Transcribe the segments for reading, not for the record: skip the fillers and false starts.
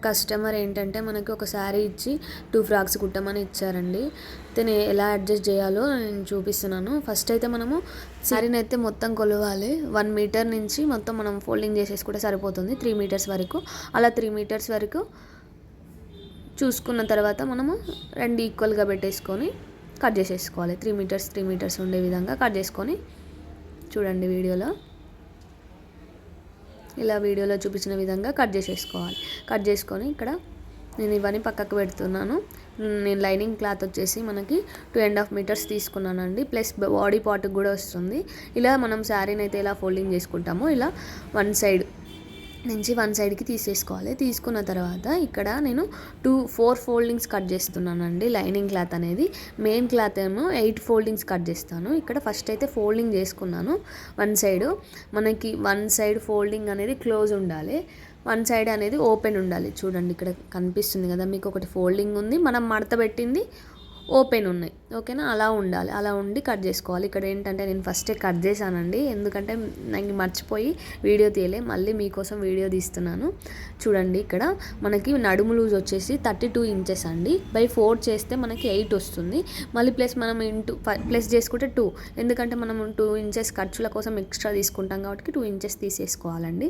Customer ఏంటంటే మనకి ఒక శారీ ఇచ్చి 2 ఫ్రాక్స్ కుట్టమని ఇచ్చారండి. అయితే ఎలా అడ్జస్ట్ చేయాలో నేను చూపిస్తున్నాను. ఫస్ట్ అయితే మనము శారీని అయితే మొత్తం కొలవాలి. 1 మీటర్ నుంచి మొత్తం మనం ఫోల్డింగ్ చేసేసుకుంటే సరిపోతుంది 3 మీటర్స్ వరకు. అలా 3 మీటర్స్ వరకు చూసుకున్న తర్వాత మనము 2 ఈక్వల్గా పెట్టేసుకొని కట్ చేసేసుకోవాలి. 3 మీటర్స్ ఉండే విధంగా కట్ చేసుకొని చూడండి వీడియోలో. ఇలా వీడియోలో చూపించిన విధంగా కట్ చేసేసుకోవాలి. కట్ చేసుకొని ఇక్కడ నేను ఇవన్నీ పక్కకు పెడుతున్నాను. నేను లైనింగ్ క్లాత్ వచ్చేసి మనకి 2.5 మీటర్స్ తీసుకున్నానండి. ప్లస్ బాడీ పార్ట్కి కూడా వస్తుంది. ఇలా మనం శారీని అయితే ఇలా ఫోల్డింగ్ చేసుకుంటామో ఇలా వన్ సైడ్ నుంచి వన్ సైడ్కి తీసేసుకోవాలి. తీసుకున్న తర్వాత ఇక్కడ నేను 4 ఫోల్డింగ్స్ కట్ చేస్తున్నానండి. లైనింగ్ క్లాత్ అనేది మెయిన్ క్లాత్ ఏమో 8 ఫోల్డింగ్స్ కట్ చేస్తాను. ఇక్కడ ఫస్ట్ అయితే ఫోల్డింగ్ చేసుకున్నాను. వన్ సైడ్ మనకి వన్ సైడ్ ఫోల్డింగ్ అనేది క్లోజ్ ఉండాలి, వన్ సైడ్ అనేది ఓపెన్ ఉండాలి. చూడండి ఇక్కడ కనిపిస్తుంది కదా మీకు, ఒకటి ఫోల్డింగ్ ఉంది, మనం మడత పెట్టింది ఓపెన్ ఉన్నాయి. ఓకేనా, అలా ఉండాలి. అలా ఉండి కట్ చేసుకోవాలి. ఇక్కడ ఏంటంటే నేను ఫస్టే కట్ చేశానండి, ఎందుకంటే నాకు మర్చిపోయి వీడియో తీయలే, మళ్ళీ మీకోసం వీడియో తీస్తున్నాను. చూడండి ఇక్కడ మనకి నడుము లూజ్ వచ్చేసి 32 ఇంచెస్ అండి. బై 4 చేస్తే మనకి 8 వస్తుంది. మళ్ళీ ప్లస్ మనం ప్లస్ చేసుకుంటే 2, ఎందుకంటే మనం 2 ఇంచెస్ ఖర్చుల కోసం ఎక్స్ట్రా తీసుకుంటాం కాబట్టి 2 ఇంచెస్ తీసేసుకోవాలండి.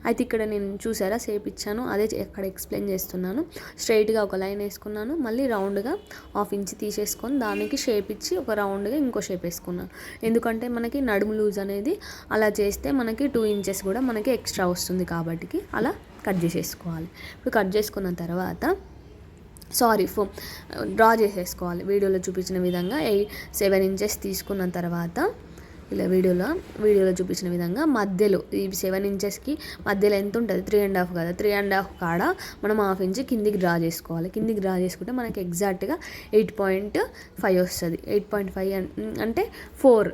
అయితే ఇక్కడ నేను చూసారా షేప్ ఇచ్చాను, అదే ఇక్కడ ఎక్స్ప్లెయిన్ చేస్తున్నాను. స్ట్రైట్గా ఒక లైన్ వేసుకున్నాను, మళ్ళీ రౌండ్గా 1/2 ఇంచ్ తీసేసుకొని దానికి షేప్ ఇచ్చి ఒక రౌండ్గా ఇంకో షేప్ వేసుకున్నాను. ఎందుకంటే మనకి నడుము లూజ్ అనేది అలా చేస్తే మనకి 2 ఇంచెస్ కూడా మనకి ఎక్స్ట్రా వస్తుంది కాబట్టి అలా కట్ చేసేసుకోవాలి. ఇప్పుడు కట్ చేసుకున్న తర్వాత డ్రా చేసేసుకోవాలి. వీడియోలో చూపించిన విధంగా 7 ఇంచెస్ తీసుకున్న తర్వాత ఇలా వీడియోలో చూపించిన విధంగా మధ్యలో ఈ 7 ఇంచెస్కి మధ్యలో ఎంత ఉంటుంది, 3.5 కదా, 3.5 కాడ మనం 1/2 ఇంచ్ కిందికి డ్రా చేసుకోవాలి. కిందికి డ్రా చేసుకుంటే మనకి ఎగ్జాక్ట్గా 8.5 వస్తుంది. 8.5 అంటే 4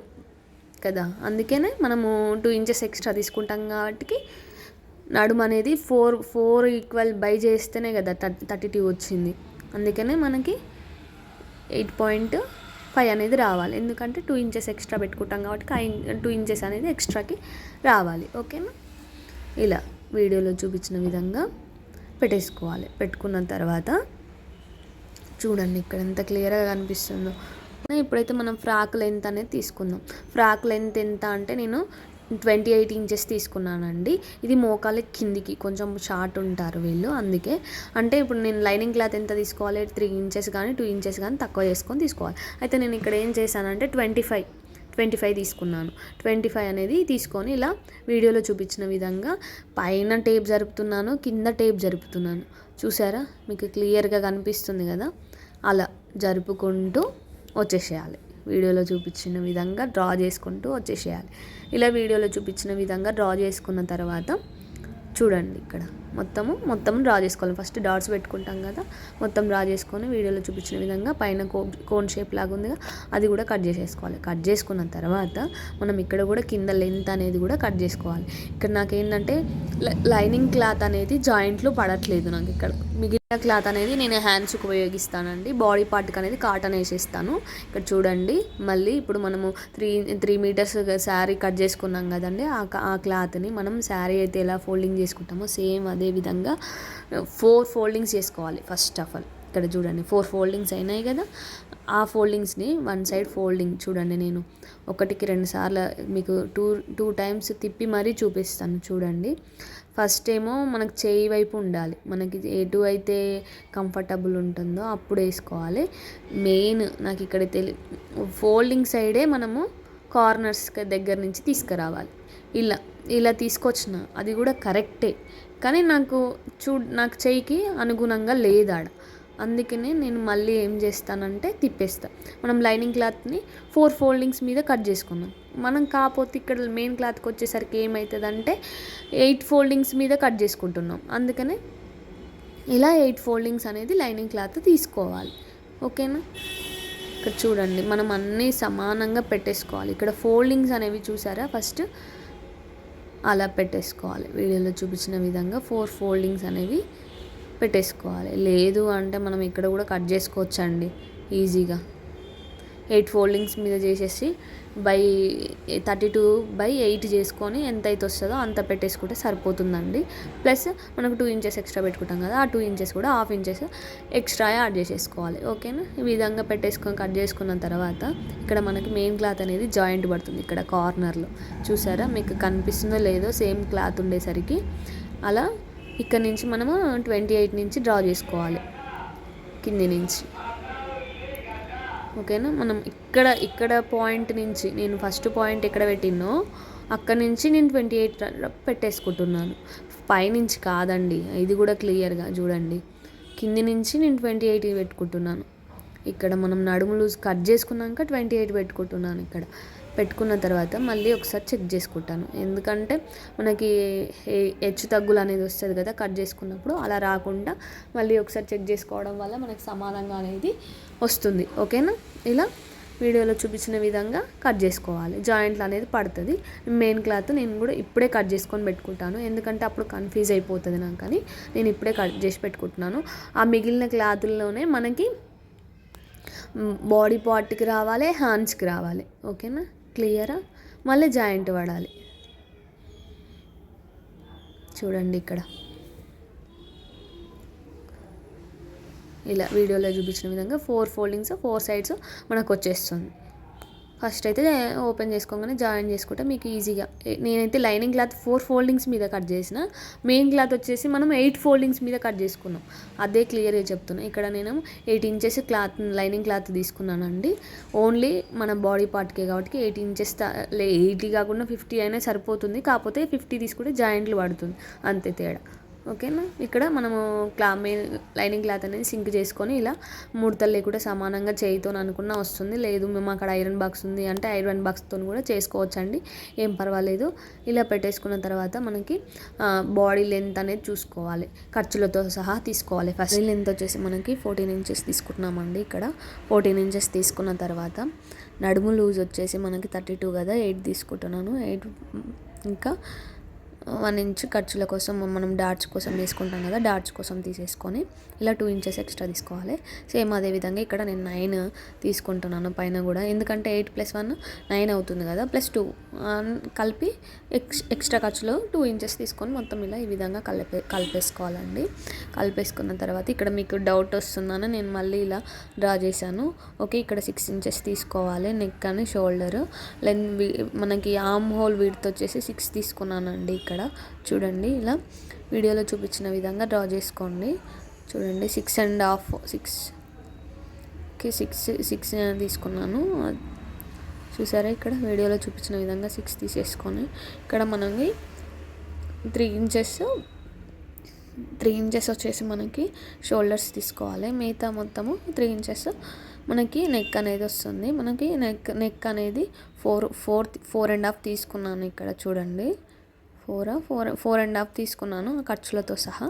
కదా, అందుకనే మనము 2 ఇంచెస్ ఎక్స్ట్రా తీసుకుంటాం కాబట్టి నడుము అనేది 4 ఈక్వల్ బై చేస్తేనే కదా 32 వచ్చింది. అందుకనే మనకి 8.5 అనేది రావాలి, ఎందుకంటే 2 ఇంచెస్ ఎక్స్ట్రా పెట్టుకుంటాం కాబట్టి 2 ఇంచెస్ అనేది ఎక్స్ట్రాకి రావాలి. ఓకేనా, ఇలా వీడియోలో చూపించిన విధంగా పెట్టేసుకోవాలి. పెట్టుకున్న తర్వాత చూడండి ఇక్కడ ఎంత క్లియర్గా కనిపిస్తుందో. ఇప్పుడైతే మనం ఫ్రాక్ లెంత్ అనేది తీసుకుందాం. ఫ్రాక్ లెంత్ ఎంత అంటే నేను 28 ఇంచెస్ తీసుకున్నానండి. ఇది మోకాలి కిందికి కొంచెం షార్ట్ ఉంటారు వీళ్ళు, అందుకే. అంటే ఇప్పుడు నేను లైనింగ్ క్లాత్ ఎంత తీసుకోవాలి, 3 ఇంచెస్ కానీ 2 ఇంచెస్ కానీ తక్కువ చేసుకొని తీసుకోవాలి. అయితే నేను ఇక్కడ ఏం చేశానంటే 25 తీసుకున్నాను. 25 అనేది తీసుకొని ఇలా వీడియోలో చూపించిన విధంగా పైన టేప్ జరుపుతున్నాను, కింద టేప్ జరుపుతున్నాను. చూసారా, మీకు క్లియర్గా కనిపిస్తుంది కదా, అలా జరుపుకుంటూ వచ్చేసేయాలి. వీడియోలో చూపించిన విధంగా డ్రా చేసుకుంటూ వచ్చేసేయాలి. ఇలా వీడియోలో చూపించిన విధంగా డ్రా చేసుకున్న తర్వాత చూడండి ఇక్కడ మొత్తం డ్రా చేసుకోవాలి. ఫస్ట్ డాట్స్ పెట్టుకుంటాం కదా, మొత్తం డ్రా చేసుకొని వీడియోలో చూపించిన విధంగా పైన కోన్ షేప్ లాగా ఉందిగా అది కూడా కట్ చేసేసుకోవాలి. కట్ చేసుకున్న తర్వాత మనం ఇక్కడ కూడా కింద లెంత్ అనేది కూడా కట్ చేసుకోవాలి. ఇక్కడ నాకు ఏంటంటే లైనింగ్ క్లాత్ అనేది జాయింట్లు పడట్లేదు నాకు. ఇక్కడ మిగిలిన క్లాత్ అనేది నేను హ్యాండ్స్కి ఉపయోగిస్తానండి. బాడీ పార్ట్కి అనేది కాటన్ వేసేస్తాను. ఇక్కడ చూడండి, మళ్ళీ ఇప్పుడు మనము 3 మీటర్స్ శారీ కట్ చేసుకున్నాం కదండి, ఆ క్లాత్ని మనం శారీ అయితే ఎలా ఫోల్డింగ్ చేసుకుంటామో సేమ్ అదే విధంగా 4 ఫోల్డింగ్స్ చేసుకోవాలి. ఫస్ట్ ఆఫ్ ఆల్ ఇక్కడ చూడండి 4 ఫోల్డింగ్స్ అయినాయి కదా, ఆ ఫోల్డింగ్స్ని వన్ సైడ్ ఫోల్డింగ్ చూడండి, నేను 1కి 2 సార్లు మీకు 2 టైమ్స్ తిప్పి మరీ చూపిస్తాను. చూడండి, ఫస్ట్ ఏమో మనకు చేయి వైపు ఉండాలి, మనకి ఎటు అయితే కంఫర్టబుల్ ఉంటుందో అప్పుడు వేసుకోవాలి. మెయిన్ నాకు ఇక్కడ ఫోల్డింగ్ సైడే మనము కార్నర్స్ దగ్గర నుంచి తీసుకురావాలి. ఇలా తీసుకొచ్చిన అది కూడా కరెక్టే, కానీ నాకు చెయ్యికి అనుగుణంగా లేదాడ. అందుకనే నేను మళ్ళీ ఏం చేస్తానంటే తిప్పేస్తాను. మనం లైనింగ్ క్లాత్ని 4 ఫోల్డింగ్స్ మీద కట్ చేసుకున్నాం. మనం కాకపోతే ఇక్కడ మెయిన్ క్లాత్కి వచ్చేసరికి ఏమవుతుందంటే 8 ఫోల్డింగ్స్ మీద కట్ చేసుకుంటున్నాం. అందుకనే ఇలా 8 ఫోల్డింగ్స్ అనేది లైనింగ్ క్లాత్ తీసుకోవాలి. ఓకేనా, ఇక్కడ చూడండి మనం అన్నీ సమానంగా పెట్టేసుకోవాలి. ఇక్కడ ఫోల్డింగ్స్ అనేవి చూసారా, ఫస్ట్ అలా పెట్టేసుకోవాలి. వీడియోలో చూపించిన విధంగా 4 ఫోల్డింగ్స్ అనేవి పెట్టేసుకోవాలి. లేదు అంటే మనం ఇక్కడ కూడా కట్ చేసుకోవచ్చండి ఈజీగా. 8 ఫోల్డింగ్స్ మీద చేసేసి 32/8 చేసుకొని ఎంత అయితే వస్తుందో అంత పెట్టేసుకుంటే సరిపోతుందండి. ప్లస్ మనకు 2 ఇంచెస్ ఎక్స్ట్రా పెట్టుకుంటాం కదా, ఆ 2 ఇంచెస్ కూడా హాఫ్ ఇంచెస్ ఎక్స్ట్రా యాడ్ చేసేసుకోవాలి. ఓకేనా, ఈ విధంగా పెట్టేసుకొని కట్ చేసుకున్న తర్వాత ఇక్కడ మనకి మెయిన్ క్లాత్ అనేది జాయింట్ పడుతుంది. ఇక్కడ కార్నర్లో చూసారా, మీకు కనిపిస్తుందో లేదో, సేమ్ క్లాత్ ఉండేసరికి అలా ఇక్కడ నుంచి మనము 28 నుంచి డ్రా చేసుకోవాలి కింది నుంచి. ఓకేనా, మనం ఇక్కడ పాయింట్ నుంచి, నేను ఫస్ట్ పాయింట్ ఎక్కడ పెట్టినో అక్కడ నుంచి నేను 28 పెట్టేసుకుంటున్నాను, పైనుంచి కాదండి. ఇది కూడా క్లియర్గా చూడండి, కింది నుంచి నేను 28 పెట్టుకుంటున్నాను. ఇక్కడ మనం నడుము లూజ్ కట్ చేసుకున్నాక 28 పెట్టుకుంటున్నాను. ఇక్కడ పెట్టుకున్న తర్వాత మళ్ళీ ఒకసారి చెక్ చేసుకుంటాను, ఎందుకంటే మనకి హెచ్చు తగ్గులు అనేది వస్తుంది కదా కట్ చేసుకున్నప్పుడు, అలా రాకుండా మళ్ళీ ఒకసారి చెక్ చేసుకోవడం వల్ల మనకి సమానంగా అనేది వస్తుంది. ఓకేనా, ఇలా వీడియోలో చూపించిన విధంగా కట్ చేసుకోవాలి. జాయింట్లు అనేది పడుతుంది. మెయిన్ క్లాత్ నేను కూడా ఇప్పుడే కట్ చేసుకొని పెట్టుకుంటాను, ఎందుకంటే అప్పుడు కన్ఫ్యూజ్ అయిపోతుంది నాకు, అని నేను ఇప్పుడే కట్ చేసి పెట్టుకుంటున్నాను. ఆ మిగిలిన క్లాతుల్లోనే మనకి బాడీ పార్ట్కి రావాలి, హ్యాండ్స్కి రావాలి. ఓకేనా, క్లియరా. మళ్ళీ జాయింట్ పడాలి. చూడండి, ఇక్కడ ఇలా వీడియోలో చూపించిన విధంగా 4 ఫోల్డింగ్స్ 4 సైడ్స్ మనకు వచ్చేస్తుంది. ఫస్ట్ అయితే ఓపెన్ చేసుకోగానే జాయిన్ చేసుకుంటే మీకు ఈజీగా, నేనైతే లైనింగ్ క్లాత్ 4 ఫోల్డింగ్స్ మీద కట్ చేసిన, మెయిన్ క్లాత్ వచ్చేసి మనం 8 ఫోల్డింగ్స్ మీద కట్ చేసుకున్నాం. అదే క్లియర్గా చెప్తున్నాను. ఇక్కడ నేను 8 ఇంచెస్ క్లాత్, లైనింగ్ క్లాత్ తీసుకున్నానండి. ఓన్లీ మన బాడీ పార్ట్కే కాబట్టి 8 ఇంచెస్, 80 కాకుండా 50 అయినా సరిపోతుంది. కాకపోతే 50 తీసుకుంటే జాయింట్లు పడుతుంది, అంతే తేడా. ఓకేనా, ఇక్కడ మనము లైనింగ్ క్లాత్ అనేది సింక్ చేసుకొని ఇలా ముడతలు లేకుండా సమానంగా చేయితో అనుకున్నా వస్తుంది. లేదు మేము అక్కడ ఐరన్ బాక్స్ ఉంది అంటే ఐరన్ బాక్స్తో కూడా చేసుకోవచ్చండి, ఏం పర్వాలేదు. ఇలా పెట్టేసుకున్న తర్వాత మనకి బాడీ లెంత్ అనేది చూసుకోవాలి, ఖర్చులతో సహా తీసుకోవాలి. ఫస్ట్ లెంత్ వచ్చేసి మనకి 14 ఇంచెస్ తీసుకుంటున్నామండి. ఇక్కడ 14 ఇంచెస్ తీసుకున్న తర్వాత నడుము లూజ్ వచ్చేసి మనకి 32 కదా, 8 తీసుకుంటున్నాను. 8 ఇంకా 1 ఇంచ్ ఖర్చుల కోసం మనం డాట్స్ కోసం వేసుకుంటాం కదా, డాట్స్ కోసం తీసేసుకొని ఇలా 2 ఇంచెస్ ఎక్స్ట్రా తీసుకోవాలి. సేమ్ అదేవిధంగా ఇక్కడ నేను 9 తీసుకుంటున్నాను పైన కూడా, ఎందుకంటే 8 + 1 9 అవుతుంది కదా, +2 కలిపి ఎక్స్ట్రా ఖర్చులో 2 ఇంచెస్ తీసుకొని మొత్తం ఇలా ఈ విధంగా కలిపేసుకోవాలండి. కలిపేసుకున్న తర్వాత ఇక్కడ మీకు డౌట్ వస్తుందని నేను మళ్ళీ ఇలా డ్రా చేశాను. ఓకే, ఇక్కడ 6 ఇంచెస్ తీసుకోవాలి. నెక్ అని షోల్డర్ లెంత్ మనకి ఆర్మ్ హోల్ విడ్త్ వచ్చేసి 6 తీసుకున్నానండి. ఇక్కడ చూడండి, ఇలా వీడియోలో చూపించిన విధంగా డ్రా చేసుకోండి. చూడండి, 6 తీసుకున్నాను. చూసారా, ఇక్కడ వీడియోలో చూపించిన విధంగా 6 తీసేసుకొని ఇక్కడ మనకి 3 ఇంచెస్ వచ్చేసి మనకి షోల్డర్స్ తీసుకోవాలి. మిగతా మొత్తము 3 ఇంచెస్ మనకి నెక్ అనేది వస్తుంది. మనకి నెక్ అనేది 4.5 తీసుకున్నాను. ఇక్కడ చూడండి, 4.5 తీసుకున్నాను ఖర్చులతో సహా.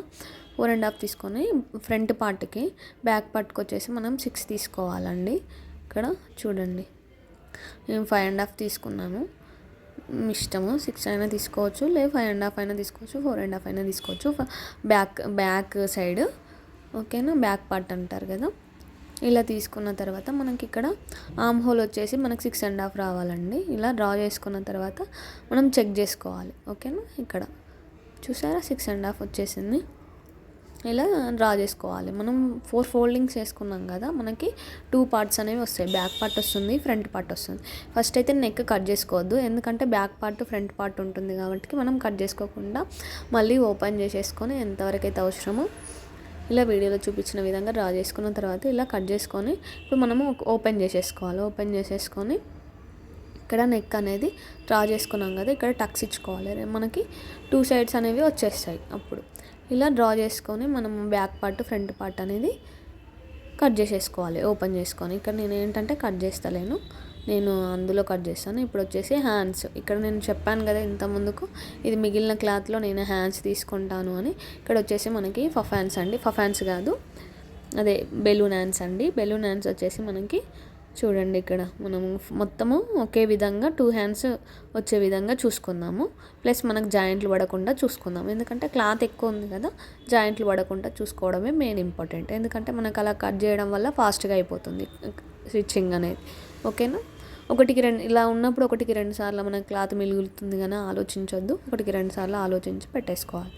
4.5 తీసుకొని ఫ్రంట్ పార్ట్కి, బ్యాక్ పార్ట్కి వచ్చేసి మనం 6 తీసుకోవాలండి. ఇక్కడ చూడండి, నేను 5.5 తీసుకున్నాను. మీ ఇష్టము, 6 అయినా తీసుకోవచ్చు, లేదు 5.5 అయినా తీసుకోవచ్చు, 4.5 అయినా తీసుకోవచ్చు. బ్యాక్ సైడ్, ఓకేనా, బ్యాక్ పార్ట్ అంటారు కదా. ఇలా తీసుకున్న తర్వాత మనకి ఇక్కడ ఆర్మ్ హోల్ వచ్చేసి మనకి 6.5 రావాలండి. ఇలా డ్రా చేసుకున్న తర్వాత మనం చెక్ చేసుకోవాలి. ఓకేనా, ఇక్కడ చూసారా 6.5 వచ్చేసింది. ఇలా డ్రా చేసుకోవాలి. మనం 4 ఫోల్డింగ్స్ వేసుకున్నాం కదా, మనకి 2 పార్ట్స్ అనేవి వస్తాయి. బ్యాక్ పార్ట్ వస్తుంది, ఫ్రంట్ పార్ట్ వస్తుంది. ఫస్ట్ అయితే నెక్ కట్ చేసుకోవద్దు, ఎందుకంటే బ్యాక్ పార్ట్ ఫ్రంట్ పార్ట్ ఉంటుంది కాబట్టి మనం కట్ చేసుకోకుండా మళ్ళీ ఓపెన్ చేసేసుకొని ఎంతవరకు అయితే అవసరమో ఇలా వీడియోలో చూపించిన విధంగా డ్రా చేసుకున్న తర్వాత ఇలా కట్ చేసుకొని ఇప్పుడు మనము ఓపెన్ చేసేసుకోవాలి. ఓపెన్ చేసేసుకొని ఇక్కడ నెక్ అనేది డ్రా చేసుకున్నాం కదా, ఇక్కడ టక్స్ ఇచ్చుకోవాలి. మనకి 2 సైడ్స్ అనేవి వచ్చేస్తాయి. అప్పుడు ఇలా డ్రా చేసుకొని మనం బ్యాక్ పార్ట్ ఫ్రంట్ పార్ట్ అనేది కట్ చేసేసుకోవాలి ఓపెన్ చేసుకొని. ఇక్కడ నేను ఏంటంటే కట్ చేస్తలేను, నేను అందులో కట్ చేస్తాను. ఇప్పుడు వచ్చేసి హ్యాండ్స్, ఇక్కడ నేను చెప్పాను కదా ఇంత ముందుకు, ఇది మిగిలిన క్లాత్లో నేను హ్యాండ్స్ తీసుకుంటాను అని. ఇక్కడ వచ్చేసి మనకి పఫ్ హ్యాండ్స్ అండి, పఫ్ హ్యాండ్స్ కాదు అదే బెలూన్ హ్యాండ్స్ అండి. బెలూన్ హ్యాండ్స్ వచ్చేసి మనకి చూడండి, ఇక్కడ మనం మొత్తము ఒకే విధంగా 2 హ్యాండ్స్ వచ్చే విధంగా చూసుకుందాము. ప్లస్ మనకు జాయింట్లు పడకుండా చూసుకుందాం, ఎందుకంటే క్లాత్ ఎక్కువ ఉంది కదా, జాయింట్లు పడకుండా చూసుకోవడమే మెయిన్ ఇంపార్టెంట్. ఎందుకంటే మనకు అలా కట్ చేయడం వల్ల ఫాస్ట్గా అయిపోతుంది స్టిచ్చింగ్ అనేది. ఓకేనా. ఒకటికి రెండు ఇలా ఉన్నప్పుడు ఒకటికి రెండు సార్లు మన క్లాత్ మిగులుతుంది కానీ ఆలోచించొద్దు, ఒకటికి రెండు సార్లు ఆలోచించి పెట్టేసుకోవాలి.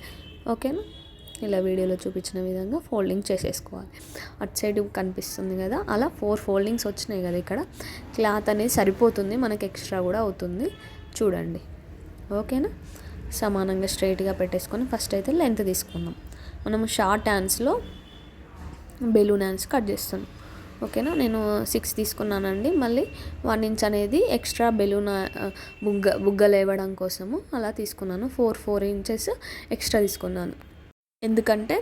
ఓకేనా. ఇలా వీడియోలో చూపించిన విధంగా ఫోల్డింగ్ చేసేసుకోవాలి. అటు సైడ్ కనిపిస్తుంది కదా, అలా 4 ఫోల్డింగ్స్ వచ్చినాయి కదా. ఇక్కడ క్లాత్ అనేది సరిపోతుంది, మనకి ఎక్స్ట్రా కూడా అవుతుంది చూడండి. ఓకేనా. సమానంగా స్ట్రైట్గా పెట్టేసుకొని ఫస్ట్ అయితే లెంత్ తీసుకుందాం. మనము షార్ట్ హ్యాండ్స్లో బెలూన్ హ్యాండ్స్ కట్ చేస్తాను. ఓకేనా. నేను 6 తీసుకున్నానండి. మళ్ళీ 1 ఇంచ్ అనేది ఎక్స్ట్రా బెలూన్ బుగ్గలు వేయడం కోసము అలా తీసుకున్నాను. 4 ఇంచెస్ ఎక్స్ట్రా తీసుకున్నాను. ఎందుకంటే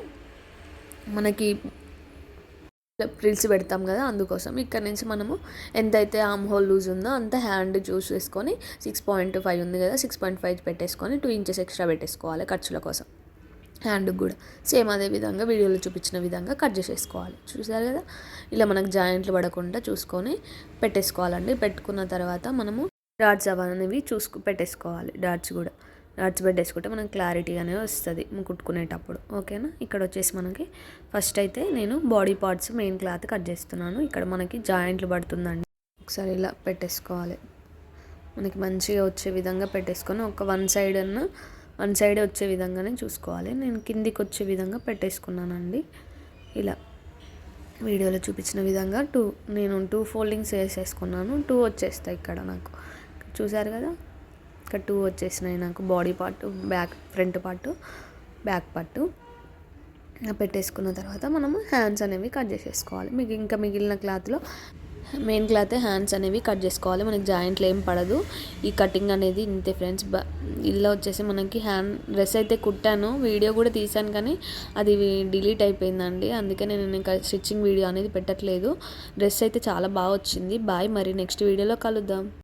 మనకి ఫ్రిల్స్ పెడతాం కదా, అందుకోసం. ఇక్కడ నుంచి మనము ఎంతైతే ఆర్మ్ హోల్ లూజ్ ఉందో అంత హ్యాండ్ చూసుకొని 6.5 ఉంది కదా, 6.5 పెట్టేసుకొని 2 ఇంచెస్ ఎక్స్ట్రా పెట్టేసుకోవాలి ఖర్చుల కోసం. హ్యాండ్కి కూడా సేమ్ అదే విధంగా వీడియోలో చూపించిన విధంగా కట్ చేసేసుకోవాలి. చూసారు కదా, ఇలా మనకు జాయింట్లు పడకుండా చూసుకొని పెట్టేసుకోవాలండి. పెట్టుకున్న తర్వాత మనము డాట్స్ అనేవి పెట్టేసుకోవాలి. డాట్స్ పెట్టేసుకుంటే మనకు క్లారిటీగానే వస్తుంది కుట్టుకునేటప్పుడు. ఓకేనా. ఇక్కడ వచ్చేసి మనకి ఫస్ట్ అయితే నేను body parts main cloth cut చేస్తున్నాను. ఇక్కడ మనకి జాయింట్లు పడుతుందండి. ఒకసారి ఇలా పెట్టేసుకోవాలి. మనకి మంచిగా వచ్చే విధంగా పెట్టేసుకొని ఒక వన్ సైడే వచ్చే విధంగానే చూసుకోవాలి. నేను కిందికి వచ్చే విధంగా పెట్టేసుకున్నానండి. ఇలా వీడియోలో చూపించిన విధంగా నేను 2 ఫోల్డింగ్స్ వేసేసుకున్నాను. 2 వచ్చేస్తాయి ఇక్కడ నాకు. చూసారు కదా, ఇక్కడ 2 వచ్చేసినాయి నాకు. Body part, front part, back part పెట్టేసుకున్న తర్వాత మనము హ్యాండ్స్ అనేవి కట్ చేసేసుకోవాలి. మీకు ఇంకా మిగిలిన క్లాత్లో మెయిన్ క్లాత్ హ్యాండ్స్ అనేవి కట్ చేసుకోవాలి. మనకి జాయింట్లు ఏం పడదు. ఈ కటింగ్ అనేది ఇంతే ఫ్రెండ్స్. ఇలా వచ్చేసి మనకి డ్రెస్ అయితే కుట్టాను, వీడియో కూడా తీసాను కానీ అది డిలీట్ అయిపోయిందండి. అందుకే నేను ఇంకా స్టిచ్చింగ్ వీడియో అనేది పెట్టట్లేదు. డ్రెస్ అయితే చాలా బాగా వచ్చింది. బాయ్, మరి నెక్స్ట్ వీడియోలో కలుద్దాం.